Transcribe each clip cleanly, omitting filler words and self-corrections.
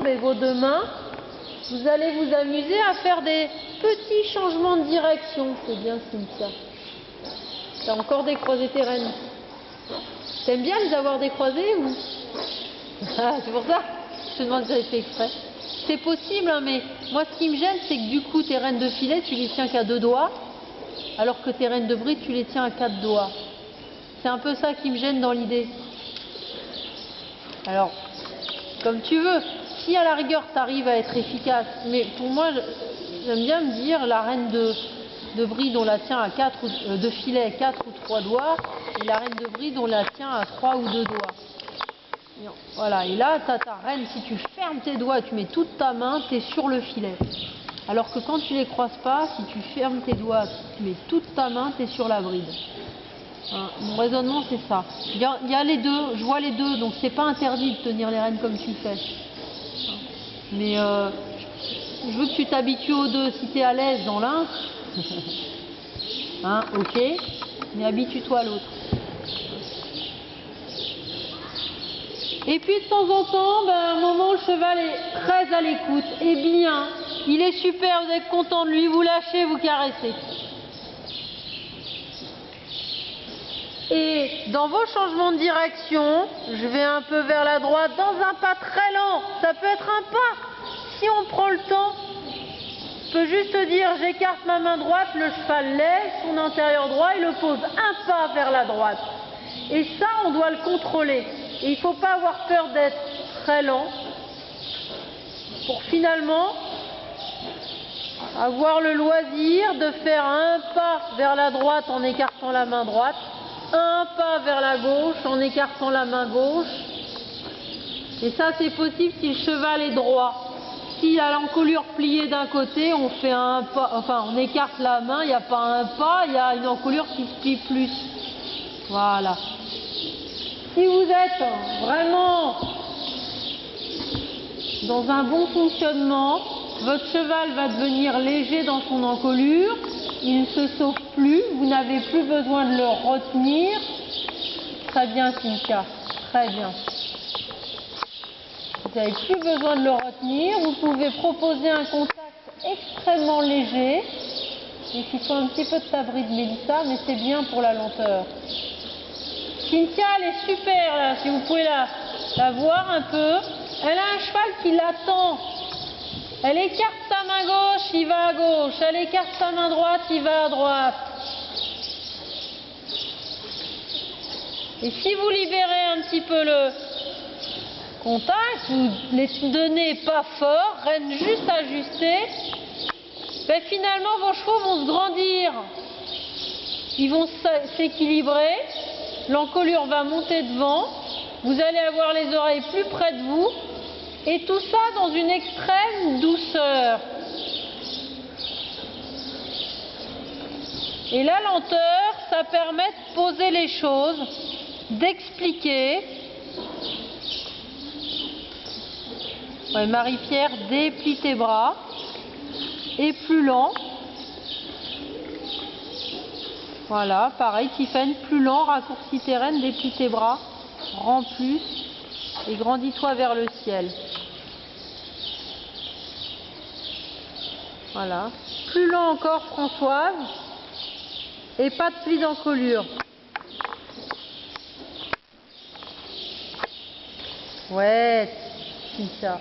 et vos deux mains, vous allez vous amuser à faire des petits changements de direction. C'est bien, Cynthia. T'as encore décroisé tes rênes. T'aimes bien les avoir décroisées ou... Ah, c'est pour ça. Je te demande si j'avais fait exprès. C'est possible, hein, mais moi ce qui me gêne, c'est que du coup tes rênes de filet, tu les tiens qu'à 2 doigts, alors que tes rênes de bride, tu les tiens à 4 doigts. C'est un peu ça qui me gêne dans l'idée. Alors, comme tu veux, si à la rigueur tu arrives à être efficace, mais pour moi, j'aime bien me dire, la reine de bride, on la tient à 4, de filet 4 ou 3 doigts, et la reine de bride, on la tient à 3 ou 2 doigts. Voilà, et là, tu as ta reine, si tu fermes tes doigts, tu mets toute ta main, tu es sur le filet. Alors que quand tu les croises pas, si tu fermes tes doigts, tu mets toute ta main, tu es sur la bride. Hein, mon raisonnement, c'est ça. Il y a les deux, je vois les deux, donc c'est pas interdit de tenir les rênes comme tu fais. Hein, mais je veux que tu t'habitues aux deux. Si tu es à l'aise dans l'un, hein, ok, mais habitue-toi à l'autre. Et puis de temps en temps, à un moment, le cheval est très à l'écoute. Et bien, il est super, vous êtes content de lui, vous lâchez, vous caressez. Et dans vos changements de direction, je vais un peu vers la droite, dans un pas très lent. Ça peut être un pas. Si on prend le temps, je peux juste dire, j'écarte ma main droite, le cheval lève son antérieur droit et le pose un pas vers la droite. Et ça, on doit le contrôler. Et il ne faut pas avoir peur d'être très lent pour finalement avoir le loisir de faire un pas vers la droite en écartant la main droite, un pas vers la gauche en écartant la main gauche. Et ça, c'est possible si le cheval est droit. S'il a l'encolure pliée d'un côté, on fait un pas, enfin on écarte la main, il n'y a pas un pas, il y a une encolure qui se plie plus. Voilà. Si vous êtes vraiment dans un bon fonctionnement, votre cheval va devenir léger dans son encolure, il ne se sauve plus, vous n'avez plus besoin de le retenir. Très bien, Cynthia, très bien. Vous n'avez plus besoin de le retenir, vous pouvez proposer un contact extrêmement léger, et qu'il faut un petit peu de ta bride, Mélissa, mais c'est bien pour la lenteur. Cynthia, elle est super là, si vous pouvez la voir un peu. Elle a un cheval qui l'attend. Elle écarte sa main gauche, il va à gauche. Elle écarte sa main droite, il va à droite. Et si vous libérez un petit peu le contact, vous les donnez pas fort, rênes juste ajustées, ben finalement vos chevaux vont se grandir. Ils vont s'équilibrer. L'encolure va monter devant, vous allez avoir les oreilles plus près de vous, et tout ça dans une extrême douceur. Et la lenteur, ça permet de poser les choses, d'expliquer. Ouais, Marie-Pierre, déplie tes bras, et plus lent. Voilà, pareil, Tiffany, plus lent, raccourcis tes rênes, déplie tes bras, rends plus et grandis-toi vers le ciel. Voilà. Plus lent encore, Françoise, et pas de pli d'encolure. Ouais, Cynthia.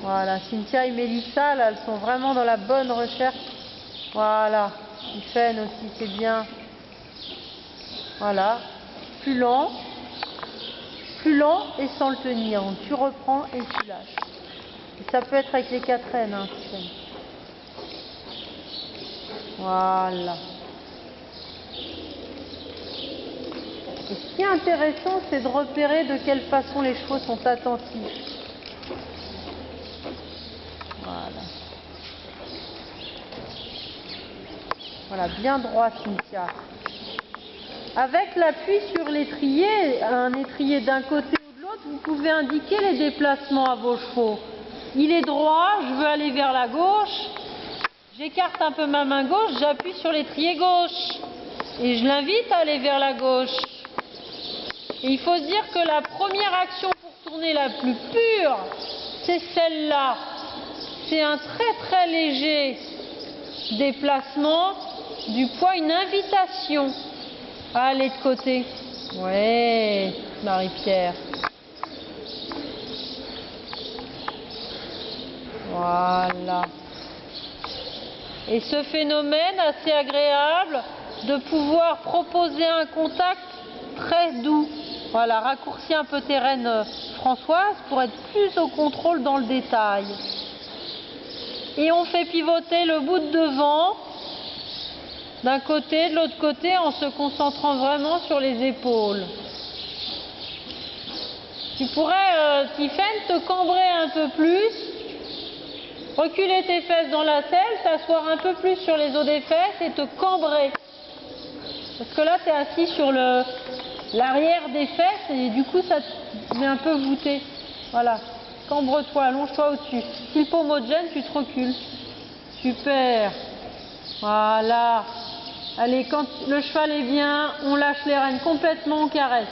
Voilà, Cynthia et Mélissa, là, elles sont vraiment dans la bonne recherche. Voilà. Tiffany aussi, c'est bien. Voilà. Plus lent et sans le tenir. Donc, tu reprends et tu lâches. Et ça peut être avec les 4 rênes, hein, Tiffany. Voilà. Et ce qui est intéressant, c'est de repérer de quelle façon les chevaux sont attentifs. Voilà. Voilà, bien droit, Cynthia. Avec l'appui sur l'étrier, un étrier d'un côté ou de l'autre, vous pouvez indiquer les déplacements à vos chevaux. Il est droit, je veux aller vers la gauche. J'écarte un peu ma main gauche, j'appuie sur l'étrier gauche. Et je l'invite à aller vers la gauche. Et il faut se dire que la première action pour tournée la plus pure, c'est celle-là. C'est un très très léger déplacement du poids, une invitation à aller de côté. Ouais, Marie-Pierre. Voilà. Et ce phénomène assez agréable de pouvoir proposer un contact très doux. Voilà, raccourcis un peu tes rênes, Françoise, pour être plus au contrôle dans le détail. Et on fait pivoter le bout de devant d'un côté, de l'autre côté, en se concentrant vraiment sur les épaules. Tu pourrais, Tiffaine, te cambrer un peu plus, reculer tes fesses dans la selle, t'asseoir un peu plus sur les os des fesses et te cambrer. Parce que là, tu es assis sur l'arrière des fesses et du coup, ça te met un peu voûté. Voilà. Cambre-toi, allonge-toi au-dessus. Si le pommeau te gêne, tu te recules. Super. Voilà. Allez, quand le cheval est bien, on lâche les rênes complètement, on caresse.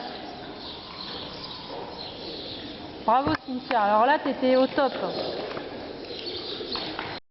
Bravo Cynthia. Alors là, tu étais au top.